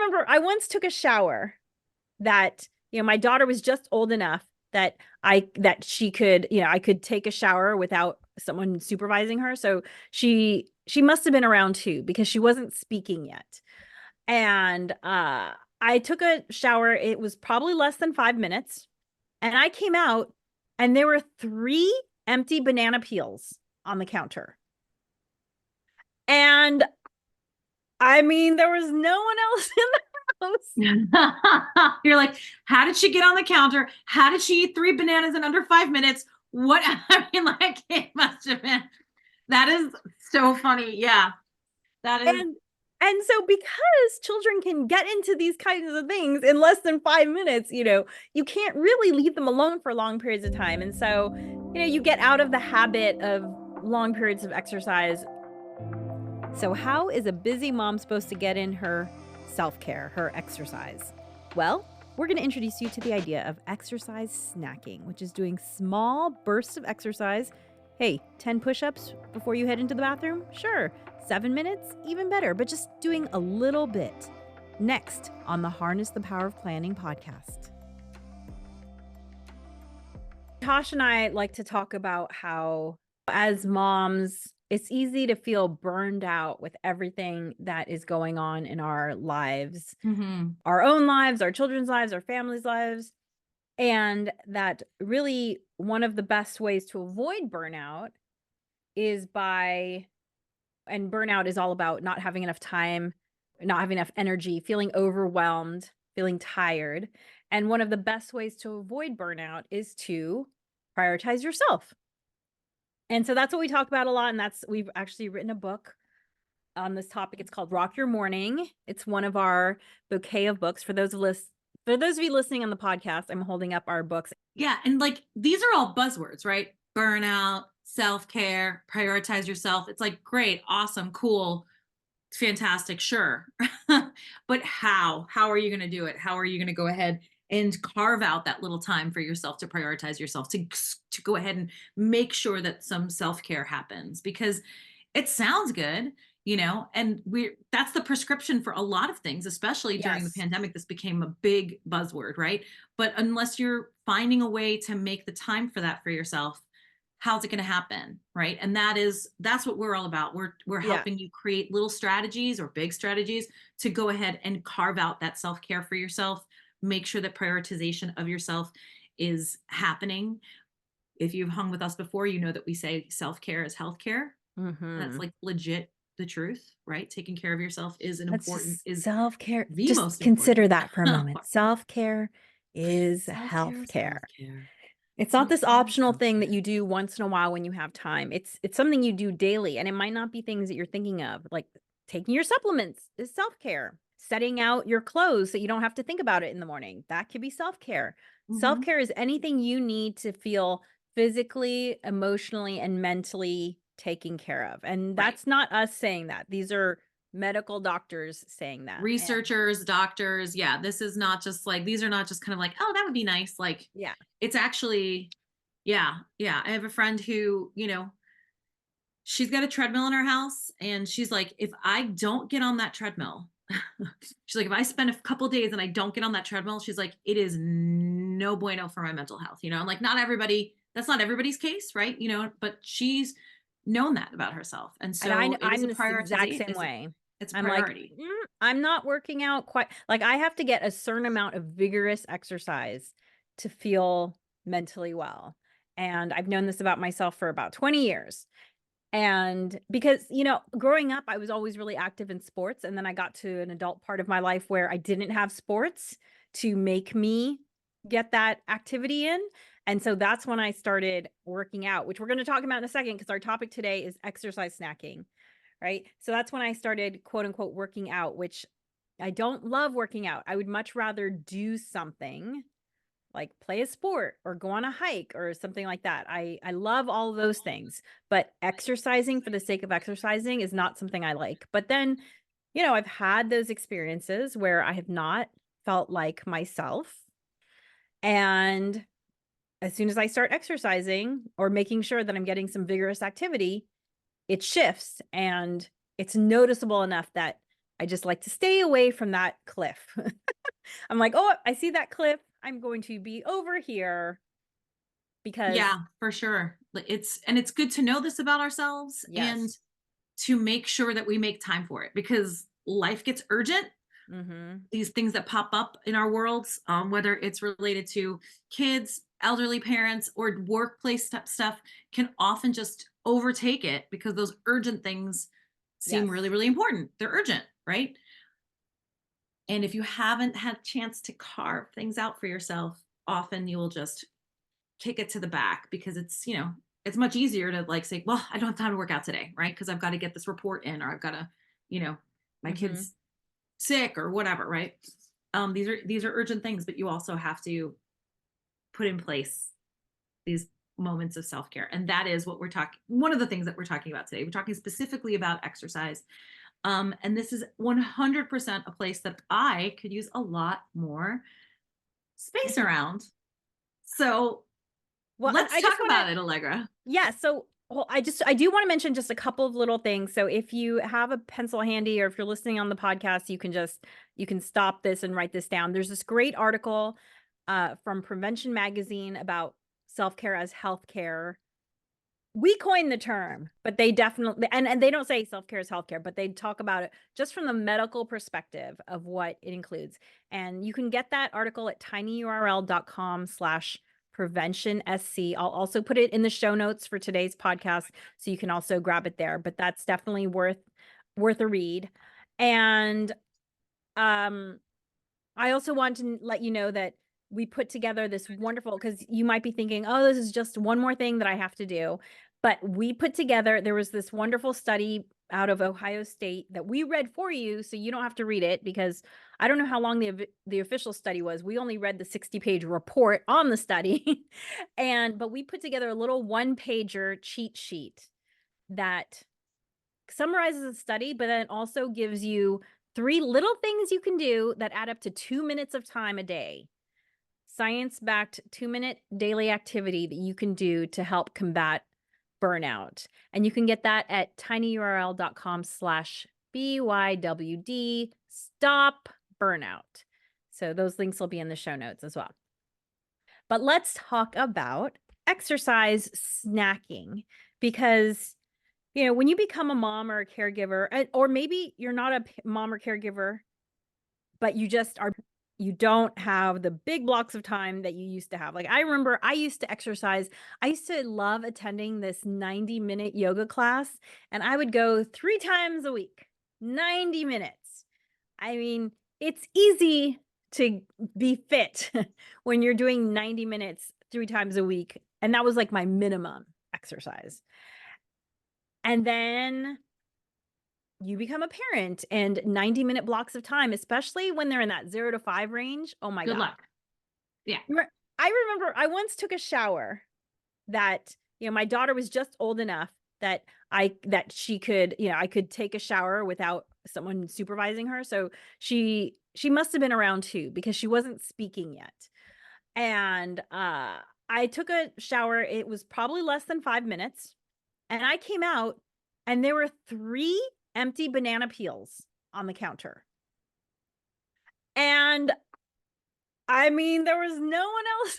remember I once took a shower that, my daughter was just old enough that she could, I could take a shower without someone supervising her. So she must have been around 2 because she wasn't speaking yet. And I took a shower. It was probably less than 5 minutes. And I came out and there were 3 empty banana peels on the counter. And I mean, there was no one else in the house. You're like, how did she get on the counter? How did she eat 3 bananas in under 5 minutes? What? I mean, like, it must have been. That is so funny. Yeah, that is. And so because children can get into these kinds of things in less than 5 minutes, you can't really leave them alone for long periods of time. And so, you get out of the habit of long periods of exercise. So how is a busy mom supposed to get in her self-care, her exercise? Well, we're going to introduce you to the idea of exercise snacking, which is doing small bursts of exercise. Hey, 10 push-ups before you head into the bathroom? Sure. 7 minutes? Even better, but just doing a little bit. Next on the Harness the Power of Planning podcast. Tosh and I like to talk about how, as moms, it's easy to feel burned out with everything that is going on in our lives, our own lives, our children's lives, our family's lives. And that really one of the best ways to avoid burnout is and burnout is all about not having enough time, not having enough energy, feeling overwhelmed, feeling tired. And one of the best ways to avoid burnout is to prioritize yourself. And so that's what we talk about a lot. And we've actually written a book on this topic. It's called Rock Your Morning. It's one of our bouquet of books. For those of you listening on the podcast, I'm holding up our books. Yeah. And like, these are all buzzwords, right? Burnout, self-care, prioritize yourself. It's like, great, awesome, cool, fantastic, sure. But how are you going to do it? How are you going to go ahead and carve out that little time for yourself to prioritize yourself, to go ahead and make sure that some self-care happens? Because it sounds good, and that's the prescription for a lot of things, especially during the pandemic. This became a big buzzword, right? But unless you're finding a way to make the time for that for yourself, how's it going to happen, right? And that's what we're all about. We're helping you create little strategies or big strategies to go ahead and carve out that self-care for yourself. Make sure that prioritization of yourself is happening. If you've hung with us before, you know that we say self-care is healthcare. That's like legit the truth, right? Taking care of yourself is self-care. The Just most consider important. that for a moment. Self-care is healthcare. Self-care. It's not this optional thing that you do once in a while when you have time. It's something you do daily, and it might not be things that you're thinking of, like taking your supplements is self-care. Setting out your clothes so you don't have to think about it in the morning. That could be self-care. Self-care is anything you need to feel physically, emotionally, and mentally taken care of. And that's not us saying that. These are medical doctors saying that. Researchers, doctors. Yeah. This is not just like, these are not just kind of like, oh, that would be nice. Like, yeah, it's actually, yeah. I have a friend who, she's got a treadmill in her house, and she's like, if I don't get on that treadmill, she's like, if I spend a couple days and I don't get on that treadmill, she's like, it is no bueno for my mental health. I'm like, that's not everybody's case, right? But she's known that about herself. And so I'm the exact same way. It's I'm priority. like, I'm not working out quite. Like, I have to get a certain amount of vigorous exercise to feel mentally well. And I've known this about myself for about 20 years. And because, growing up, I was always really active in sports. And then I got to an adult part of my life where I didn't have sports to make me get that activity in. And so that's when I started working out, which we're going to talk about in a second, because our topic today is exercise snacking, right? So that's when I started, quote unquote, working out, which I don't love working out. I would much rather do something like play a sport or go on a hike or something like that. I love all of those things, but exercising for the sake of exercising is not something I like. But then, I've had those experiences where I have not felt like myself. And as soon as I start exercising or making sure that I'm getting some vigorous activity, it shifts, and it's noticeable enough that I just like to stay away from that cliff. I'm like, oh, I see that cliff. I'm going to be over here because Yeah, for sure. It's good to know this about ourselves and yes. to make sure that we make time for it because life gets urgent. Mm-hmm. These things that pop up in our worlds, whether it's related to kids, elderly parents, or workplace stuff, can often just overtake it because those urgent things seem really, Yes. really important. They're urgent, right? And if you haven't had a chance to carve things out for yourself, often you will just kick it to the back because it's much easier to like say, well, I don't have time to work out today, right? Because I've got to get this report in or I've got to, you know, my Mm-hmm. kid's sick or whatever, right? These are urgent things, but you also have to put in place these moments of self-care. And that is what we're talking one of the things that we're talking about today. We're talking specifically about exercise. And this is 100% a place that I could use a lot more space around. So Well, and let's I just talk want to, about it, Allegra. yeah. So, well, I do want to mention just a couple of little things. So if you have a pencil handy or if you're listening on the podcast, you can stop this and write this down. There's this great article from Prevention Magazine about self-care as healthcare. We coined the term, but they definitely, and they don't say self-care is healthcare, but they talk about it just from the medical perspective of what it includes. And you can get that article at tinyurl.com/prevention sc. I'll also put it in the show notes for today's podcast, so you can also grab it there, but that's definitely worth a read. And um I also want to let you know that we put together this wonderful, because you might be thinking, oh, this is just one more thing that I have to do. But we put together, there was this wonderful study out of Ohio State that we read for you. So you don't have to read it because I don't know how long the official study was. We only read the 60-page report on the study. But we put together a little one-pager cheat sheet that summarizes the study, but then also gives you 3 little things you can do that add up to 2 minutes of time a day. Science-backed 2-minute daily activity that you can do to help combat burnout. And you can get that at tinyurl.com/BYWD stop burnout. So those links will be in the show notes as well. But let's talk about exercise snacking, because when you become a mom or a caregiver, or maybe you're not a mom or caregiver, but you don't have the big blocks of time that you used to have. Like I remember I used to exercise. I used to love attending this 90-minute yoga class, and I would go 3 times a week, 90 minutes. I mean, it's easy to be fit when you're doing 90 minutes 3 times a week. And that was like my minimum exercise. And then you become a parent, and 90-minute blocks of time, especially when they're in that 0 to 5 range. Oh my Good God. luck. Yeah. I remember I once took a shower that, my daughter was just old enough that she could, I could take a shower without someone supervising her. So she must have been around 2 because she wasn't speaking yet. And I took a shower. It was probably less than 5 minutes. And I came out and there were 3 empty banana peels on the counter. And I mean, there was no one else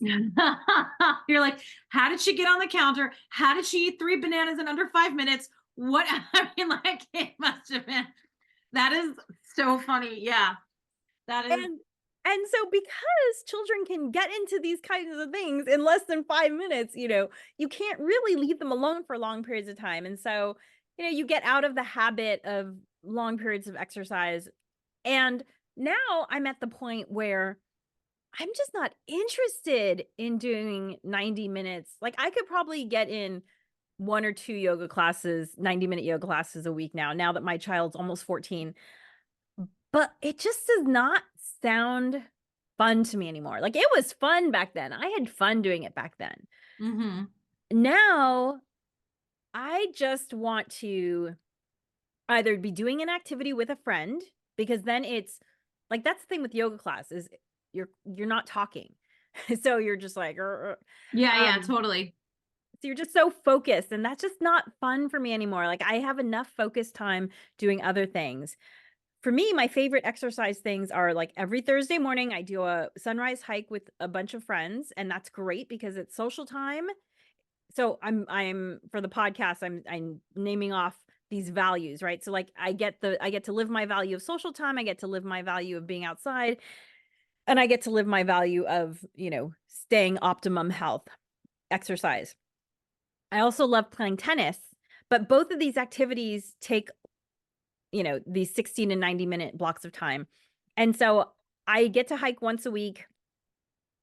in the house. You're like, how did she get on the counter? How did she eat 3 bananas in under 5 minutes? What I mean, like it must have been. That is so funny. Yeah. That is And so because children can get into these kinds of things in less than 5 minutes, you can't really leave them alone for long periods of time. And so, you get out of the habit of long periods of exercise. And now I'm at the point where I'm just not interested in doing 90 minutes. Like I could probably get in 1 or 2 yoga classes, 90-minute yoga classes a week now that my child's almost 14. But it just does not sound fun to me anymore. Like it was fun back then. I had fun doing it back then. mhm. Now I just want to either be doing an activity with a friend, because then it's like, that's the thing with yoga class is you're not talking. So you're just like, Yeah, yeah, um, totally. So you're just so focused, and that's just not fun for me anymore. Like, I have enough focus time doing other things. For me, my favorite exercise things are like every Thursday morning, I do a sunrise hike with a bunch of friends, and that's great because it's social time. So I'm for the podcast, I'm naming off these values, right? So like I get to live my value of social time, I get to live my value of being outside, and I get to live my value of, staying optimum health, exercise. I also love playing tennis, but both of these activities take, these 16 and 90-minute blocks of time. And so I get to hike once a week,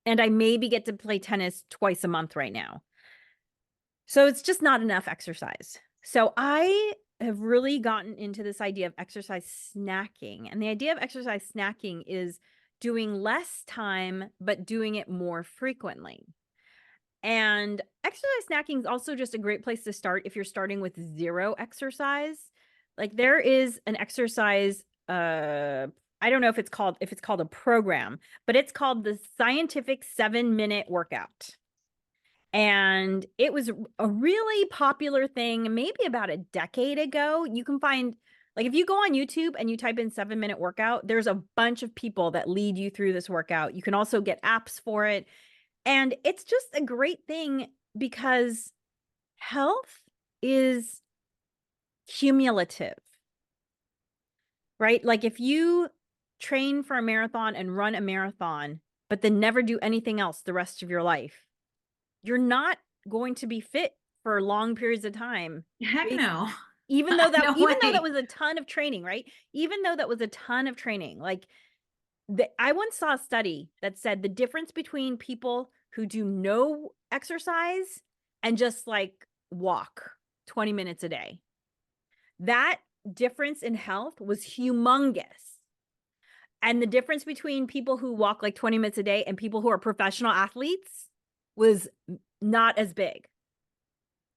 and I maybe get to play tennis twice a month right now. So it's just not enough exercise. So I have really gotten into this idea of exercise snacking. And the idea of exercise snacking is doing less time, but doing it more frequently. And exercise snacking is also just a great place to start if you're starting with zero exercise. Like there is an exercise, I don't know if it's called a program, but it's called the Scientific 7-Minute Workout. And it was a really popular thing maybe about a decade ago. You can find, like, if you go on YouTube and you type in 7-minute workout, there's a bunch of people that lead you through this workout. You can also get apps for it. And it's just a great thing because health is cumulative, right? Like if you train for a marathon and run a marathon, but then never do anything else the rest of your life, you're not going to be fit for long periods of time. Heck Bas- no. Even though that No even though that way. was a ton of training, right? Even though that was a ton of training, like I once saw a study that said the difference between people who do no exercise and just like walk 20 minutes a day. That difference in health was humongous. And the difference between people who walk like 20 minutes a day and people who are professional athletes was not as big,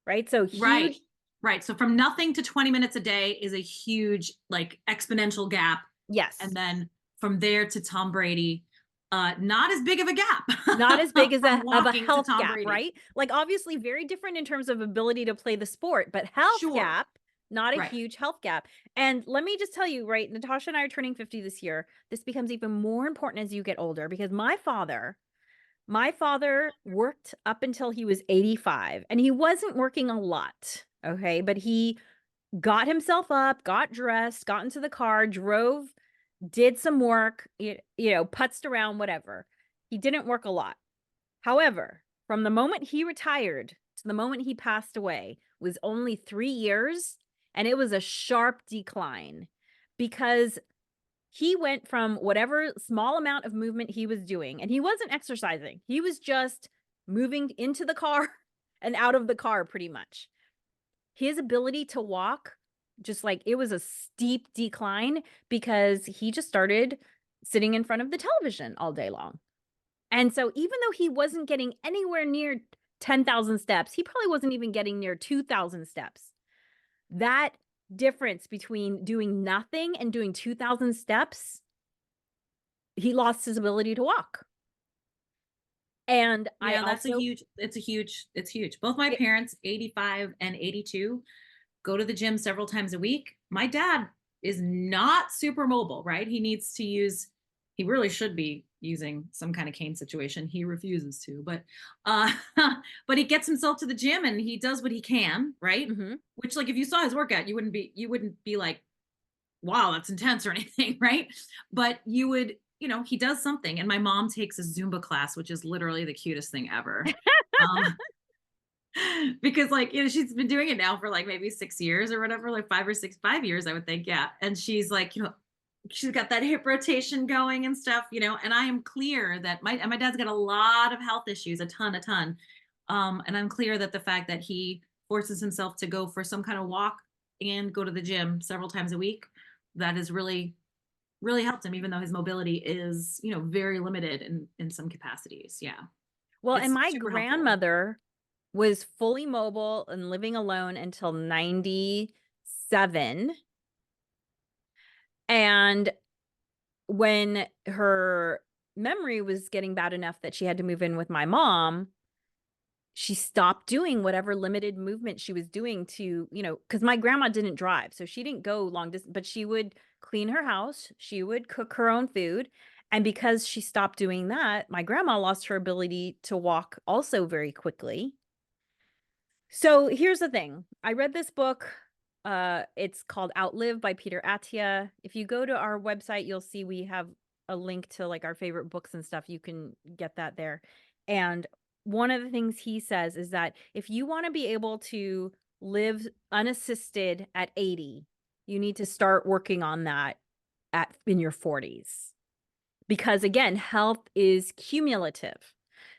right? So Right. huge. Right. So from nothing to 20 minutes a day is a huge, like, exponential gap. Yes. And then from there to Tom Brady, not as big of a gap Not as big as from a walking to health Tom gap, Brady. right? Like obviously very different in terms of ability to play the sport, but health Sure. gap, not a Right. huge health gap. And let me just tell you, right, Natasha and I are turning 50 this year. This becomes even more important as you get older because my father worked up until he was 85, and he wasn't working a lot, okay? But he got himself up, got dressed, got into the car, drove, did some work, putzed around, whatever. He didn't work a lot. However, from the moment he retired to the moment he passed away was only 3 years, and it was a sharp decline because he went from whatever small amount of movement he was doing, and he wasn't exercising. He was just moving into the car and out of the car pretty much. His ability to walk, just like it was a steep decline because he just started sitting in front of the television all day long. And so even though he wasn't getting anywhere near 10,000 steps, he probably wasn't even getting near 2,000 steps. That difference between doing nothing and doing 2,000 steps, he lost his ability to walk. And I Yeah, that's a also huge, it's huge. Both my it, parents, 85 and 82, go to the gym several times a week. My dad is not super mobile, right? He really should be using some kind of cane situation. He refuses to, uh but he gets himself to the gym and he does what he can, right? mhm. Which, like, if you saw his workout, you wouldn't be like, wow, that's intense or anything, right? But you would, he does something. And my mom takes a Zumba class, which is literally the cutest thing ever. Um, because, like, she's been doing it now for like maybe 6 years or whatever, like 5 years, I would think. Yeah. And she's like, she's got that hip rotation going and stuff, and I am clear that my dad's got a lot of health issues, a ton. And I'm clear that the fact that he forces himself to go for some kind of walk and go to the gym several times a week, that has really, really helped him, even though his mobility is, very limited in some capacities. Yeah. Well, and It's my super helpful. grandmother was fully mobile and living alone until 97. And when her memory was getting bad enough that she had to move in with my mom, she stopped doing whatever limited movement she was doing to, because my grandma didn't drive, so she didn't go long distance, but she would clean her house, she would cook her own food, and because she stopped doing that, my grandma lost her ability to walk also very quickly. So here's the thing. I read this book. It's called Outlive by Peter Attia. If you go to our website, you'll see we have a link to like our favorite books and stuff. You can get that there. And one of the things he says is that if you want to be able to live unassisted at 80, you need to start working on that in your 40s. Because again, health is cumulative.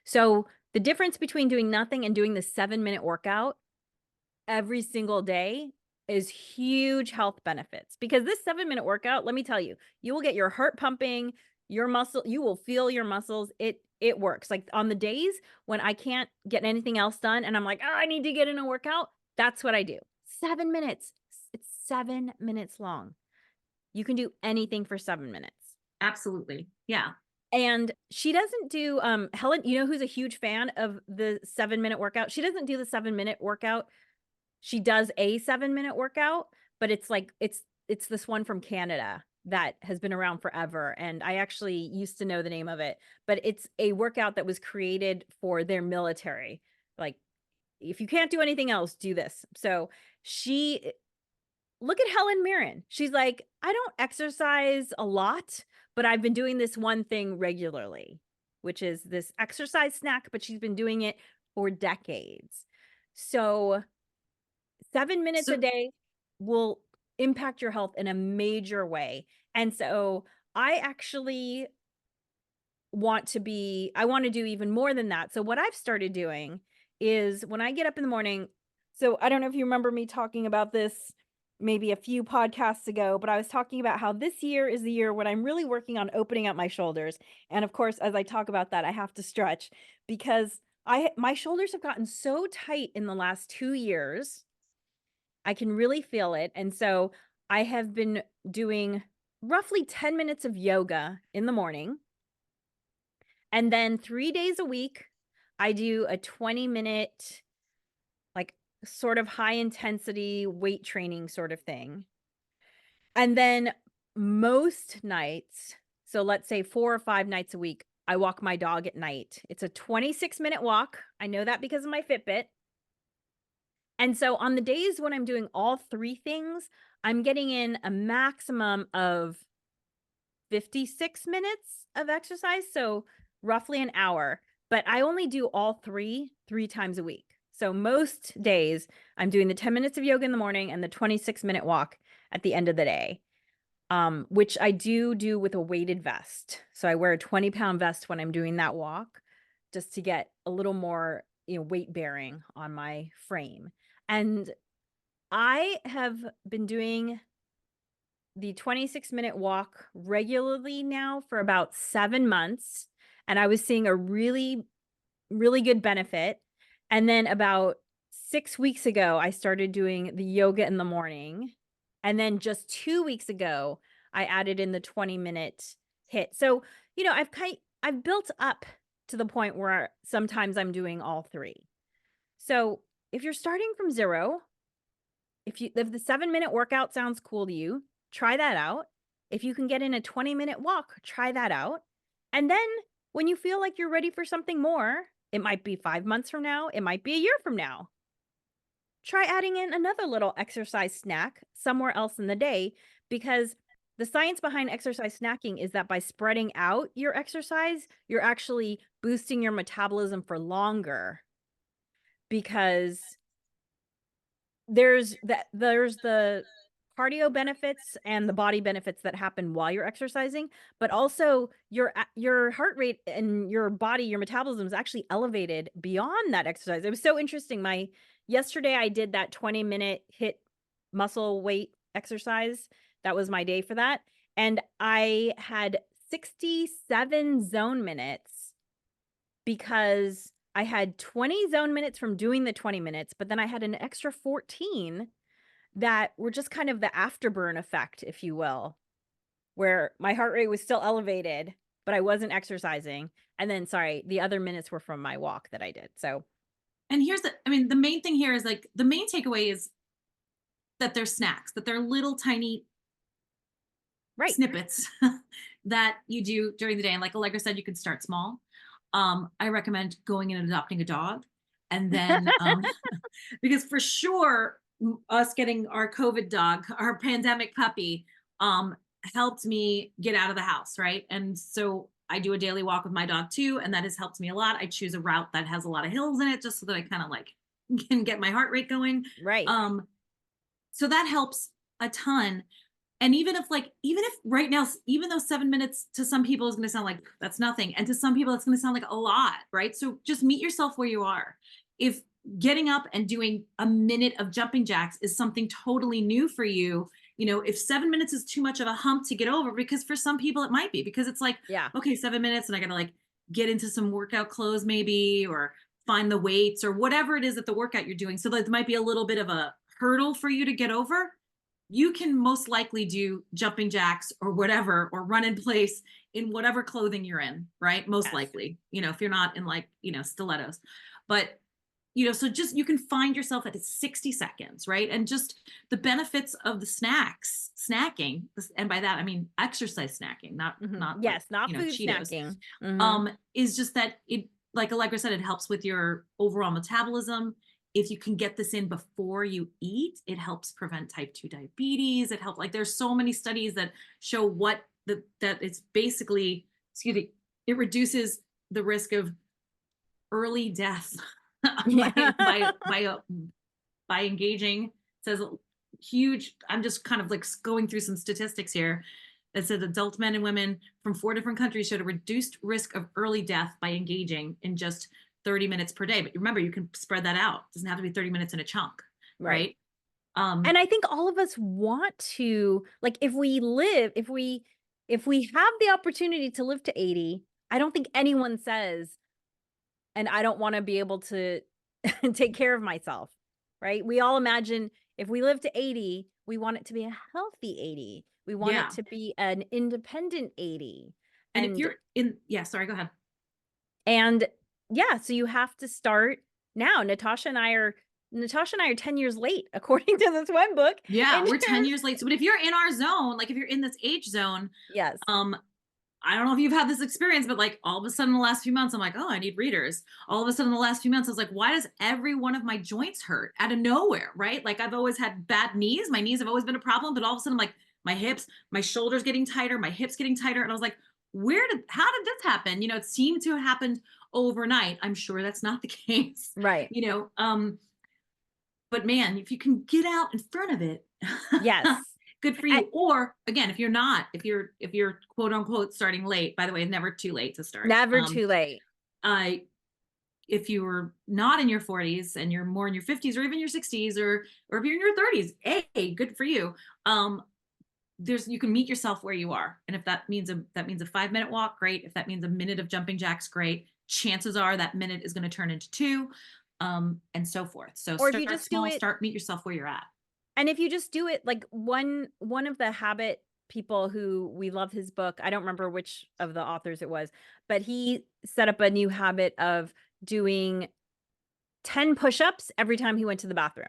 So the difference between doing nothing and doing the 7-minute workout every single day is huge health benefits, because this 7-minute workout, let me tell you, you will get your heart pumping, you will feel your muscles. It works. Like on the days when I can't get anything else done and I'm like, oh, I need to get in a workout, that's what I do. 7 minutes. It's 7 minutes long. You can do anything for 7 minutes. Absolutely. Yeah. And she doesn't do, Helen, who's a huge fan of the 7-minute workout? She doesn't do the 7-minute workout. She does a 7-minute workout, but it's like, it's this one from Canada that has been around forever. And I actually used to know the name of it, but it's a workout that was created for their military. Like, if you can't do anything else, do this. So look at Helen Mirren. She's like, I don't exercise a lot, but I've been doing this one thing regularly, which is this exercise snack, but she's been doing it for decades. So 7 minutes a So day will impact your health in a major way. And so I actually I want to do even more than that. So what I've started doing is when I get up in the morning, so I don't know if you remember me talking about this maybe a few podcasts ago, but I was talking about how this year is the year when I'm really working on opening up my shoulders. And of course, as I talk about that, I have to stretch because my shoulders have gotten so tight in the last 2 years. I can really feel it. And so I have been doing roughly 10 minutes of yoga in the morning. And then 3 days a week, I do a 20-minute, like, sort of high intensity weight training sort of thing. And then most nights, so let's say 4 or 5 nights a week, I walk my dog at night. It's a 26-minute walk. I know that because of my Fitbit. And so on the days when I'm doing all 3 things, I'm getting in a maximum of 56 minutes of exercise, so roughly an hour, but I only do all 3 times a week. So most days I'm doing the 10 minutes of yoga in the morning and the 26-minute walk at the end of the day, which I do with a weighted vest. So I wear a 20-pound vest when I'm doing that walk just to get a little more, weight bearing on my frame. And I have been doing the 26-minute walk regularly now for about 7 months, and I was seeing a really, really good benefit. And then about 6 weeks ago, I started doing the yoga in the morning. And then just 2 weeks ago, I added in the 20-minute hit. So, I've built up to the point where sometimes I'm doing all 3. So, if you're starting from 0, if the 7-minute workout sounds cool to you, try that out. If you can get in a 20-minute walk, try that out. And then when you feel like you're ready for something more, it might be 5 months from now, it might be a year from now. Try adding in another little exercise snack somewhere else in the day, because the science behind exercise snacking is that by spreading out your exercise, you're actually boosting your metabolism for longer, because there's the cardio benefits and the body benefits that happen while you're exercising, but also your heart rate and your body, your metabolism is actually elevated beyond that exercise. It was so interesting. Yesterday I did that 20-minute hit muscle weight exercise. That was my day for that. And I had 67 zone minutes because I had 20 zone minutes from doing the 20 minutes, but then I had an extra 14 that were just kind of the afterburn effect, if you will, where my heart rate was still elevated, but I wasn't exercising. And then, sorry, the other minutes were from my walk that I did. So And here's I mean, the main thing here is like the main takeaway is that they're snacks, that they're little tiny Right. snippets that you do during the day. And like Allegra said, you can start small. I recommend going and adopting a dog. And then, because for sure, us getting our COVID dog, our pandemic puppy, um, helped me get out of the house. Right. And so I do a daily walk with my dog too. And that has helped me a lot. I choose a route that has a lot of hills in it just so that I kind of like can get my heart rate going. Right. Um, so that helps a ton. And even if right now, even though 7 minutes to some people is going to sound like that's nothing, and to some people it's going to sound like a lot, right? So just meet yourself where you are. If getting up and doing a minute of jumping jacks is something totally new for you, if 7 minutes is too much of a hump to get over, because for some people it might be, because it's like, Yeah. okay, 7 minutes and I got to like get into some workout clothes maybe, or find the weights or whatever it is that the workout you're doing. So that might be a little bit of a hurdle for you to get over. You can most likely do jumping jacks or whatever, or run in place in whatever clothing you're in, right? Most Yes. likely, if you're not in like, stilettos. But, so just you can find yourself at 60 seconds, right? And just the benefits of the snacking, and by that I mean exercise snacking, not like, Yes. Not food Cheetos, snacking. is just that it, like Allegra said, it helps with your overall metabolism. If you can get this in before you eat, it helps prevent type 2 diabetes. It helps, like, there's so many studies that show that it's basically, excuse me, it reduces the risk of early death by by Yeah. by uh, by engaging. It says huge. I'm just kind of like going through some statistics here. It said adult men and women from 4 different countries showed a reduced risk of early death by engaging in just 30 minutes per day. But remember, you can spread that out. It doesn't have to be 30 minutes in a chunk, Right. right? Um, And I think all of us want to, like, if we have the opportunity to live to 80, I don't think anyone says, and I don't want to be able to take care of myself, right? We all imagine if we live to 80, we want it to be a healthy 80. We want it yeah. to be an independent 80. And if And you're in, yeah, sorry, go ahead. and yeah, so you have to start now. Natasha and I are 10 years late according to the swim book. Yeah, In we're 10 terms years late. So, but if you're in our zone, like if you're in this age zone, Yes. um, I don't know if you've had this experience, but like all of a sudden in the last few months, I'm like, oh, I need readers. All of a sudden in the last few months, I was like, why does every one of my joints hurt out of nowhere? Right. Like I've always had bad knees. My knees have always been a problem, but all of a sudden I'm like, my hips, my shoulders getting tighter, my hips getting tighter. And I was like, how did this happen? It seemed to have happened overnight. I'm sure that's not the case, Right. you know. But man, if you can get out in front of it, Yes. good for A you. Or again, if you're quote unquote starting late, by the way, never too late to start. Never too late. I If you were not in your 40s and you're more in your 50s or even your 60s, or if you're in your 30s, hey, good for you. You can meet yourself where you are. And if that means a 5-minute walk, great. If that means a minute of jumping jacks, great. Chances are that minute is going to turn into 2, and so forth. So Or if you start just do small, it meet yourself where you're at. And if you just do it, like, one of the habit people who we love his book, I don't remember which of the authors it was, but he set up a new habit of doing 10 push-ups every time he went to the bathroom.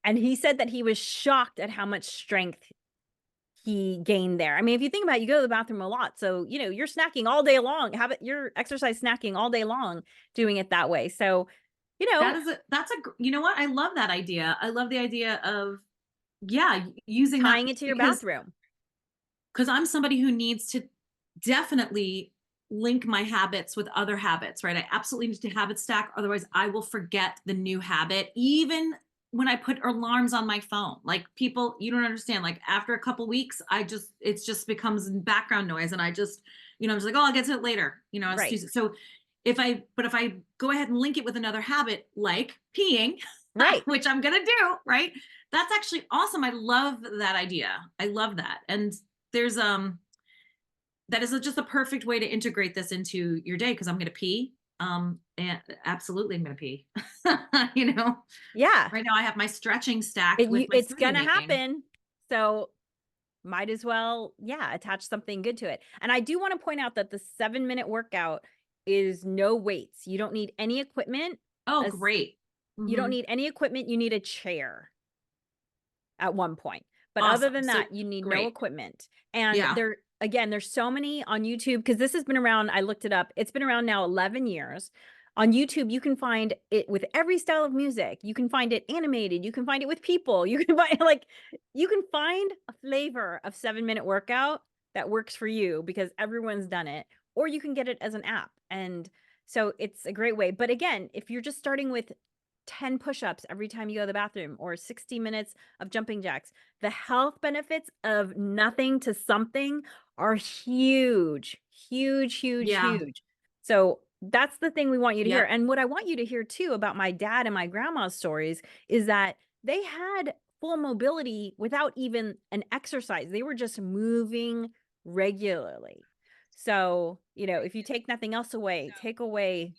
And he said that he was shocked at how much strength he gained there. I mean, if you think about it, you go to the bathroom a lot. So, you're snacking all day long. You're exercise snacking all day long doing it that way. So, you know, You know what? I love that idea. I love the idea of, yeah, using that, tying it to your because bathroom. I'm somebody who needs to definitely link my habits with other habits, right? I absolutely need to habit stack. Otherwise, I will forget the new habit, even when I put alarms on my phone. Like, people, you don't understand. Like, after a couple weeks, it just becomes background noise. And I'm just like, oh, I'll get to it later. I'll just Right. use it. So if I go ahead and link it with another habit, like peeing, Right. which I'm going to do, right? That's actually awesome. I love that idea. I love that. And there's that is just a perfect way to integrate this into your day, because I'm going to pee. And absolutely I'm going to pee. you know Yeah. right now I have my stretching stacked with my It's smoothie gonna making. happen. So might as well, yeah, attach something good to it. And I do want to point out that the 7-minute workout is no weights. You don't need any equipment. Oh, As great. you don't Mhm. need any equipment, you need a chair at one point. But other Awesome. than So that, you need no great. equipment. And Yeah. there again, there's so many on YouTube because this has been around, I looked it up. It's been around now 11 years. On YouTube, you can find it with every style of music. You can find it animated, you can find it with people. You can find like you can find a flavor of 7-minute workout that works for you because everyone's done it, or you can get it as an app. And so it's a great way. But again, if you're just starting with 10 push-ups every time you go to the bathroom or 60 minutes of jumping jacks, the health benefits of nothing to something are huge, huge, huge, Yeah. huge. So that's the thing we want you to hear. Yep. And what I want you to hear too about my dad and my grandma's stories is that they had full mobility without even an exercise. They were just moving regularly. So, if you take nothing else away, take away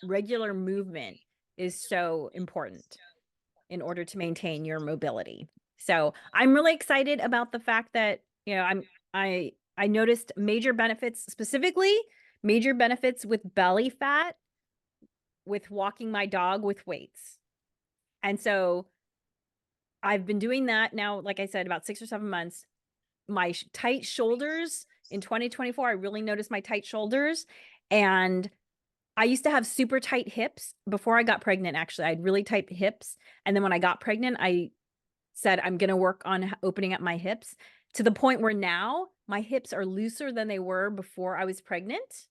regular movement is so important in order to maintain your mobility. So I'm really excited about the fact that, I noticed major benefits, specifically major benefits with belly fat with walking my dog with weights. And so I've been doing that now, like I said, about 6 or 7 months. My tight shoulders in 2024, I really noticed my tight shoulders. And I used to have super tight hips before I got pregnant. Actually, I had really tight hips. And then when I got pregnant, I said, I'm going to work on opening up my hips to the point where now my hips are looser than they were before I was pregnant.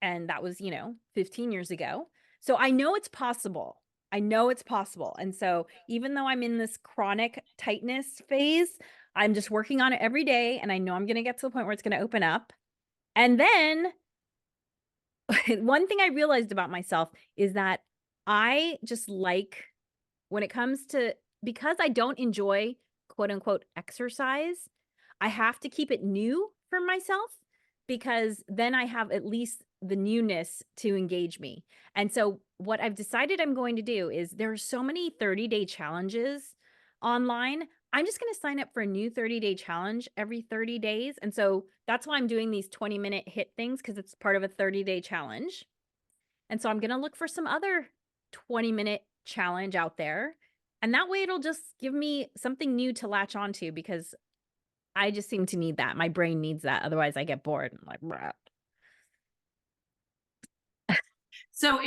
And that was, 15 years ago. So I know it's possible. I know it's possible. And so even though I'm in this chronic tightness phase, I'm just working on it every day. And I know I'm going to get to the point where it's going to open up. And then one thing I realized about myself is that I just like when it comes to, because I don't enjoy quote unquote exercise, I have to keep it new for myself because then I have at least the newness to engage me. And so what I've decided I'm going to do is there are so many 30-day challenges online. I'm just going to sign up for a new 30-day challenge every 30 days. And so that's why I'm doing these 20-minute hit things because it's part of a 30-day challenge. And so I'm going to look for some other 20-minute challenge out there. And that way it'll just give me something new to latch onto because I just seem to need that. My brain needs that. Otherwise I get bored. I'm like, "Bruh." So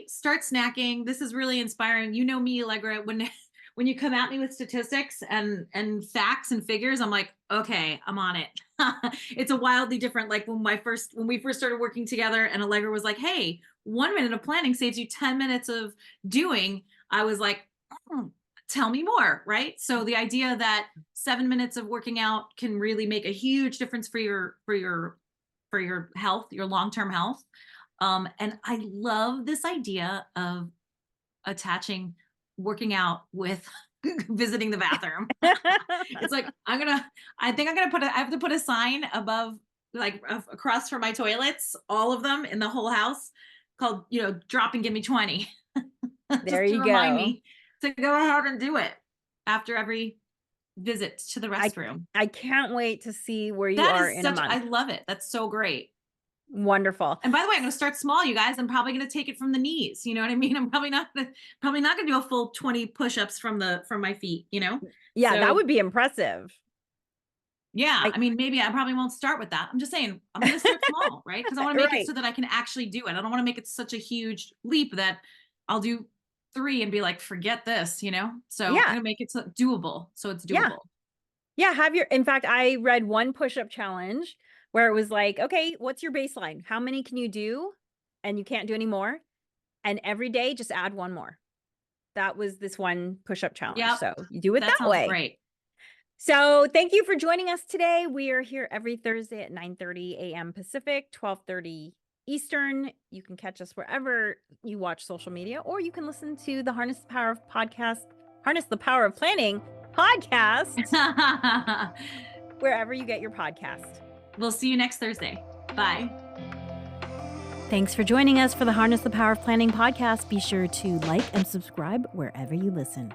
start snacking. This is really inspiring. You know me, Allegra, when when you come at me with statistics and facts and figures, I'm like, okay, I'm on it. It's a wildly different, like when we first started working together and Allegra was like, hey, 1 minute of planning saves you 10 minutes of doing. I was like, "Hmm, tell me more," right? So the idea that 7 minutes of working out can really make a huge difference for your health, your long-term health. And I love this idea of attaching working out with visiting the bathroom. It's like I think I have to put a sign above, like across from my toilets, all of them in the whole house, called, drop and give me 20. There Just to you remind go. me to go ahead and do it after every visit to the I restroom. I can't wait to see where you That are is in a I month. love it. That's so great. Wonderful. And by the way, I'm going to start small, you guys. I'm probably going to take it from the knees. You know what I mean? I'm probably not going to do a full 20 push-ups from my feet. Yeah, that So would be impressive. yeah, I I mean, maybe I probably won't start with that. I'm just saying I'm going to start small, right? Because I want to make it Right. so that I can actually do it. I don't want to make it such a huge leap that I'll do three and be like, forget this. So I'm Yeah. going to make it doable. So it's Yeah. doable. Yeah, in fact, I read one push-up challenge where it was like, okay, what's your baseline? How many can you do? And you can't do any more. And every day just add one more. That was this one push-up challenge. Yep. So you do it That that sounds way. great. So thank you for joining us today. We are here every Thursday at 9:30 a.m. Pacific, 12:30 Eastern. You can catch us wherever you watch social media, or you can listen to the Harness the Power of Podcast, Harness the Power of Planning podcast, wherever you get your podcast. We'll see you next Thursday. Bye. Thanks for joining us for the Harness the Power of Planning podcast. Be sure to like and subscribe wherever you listen.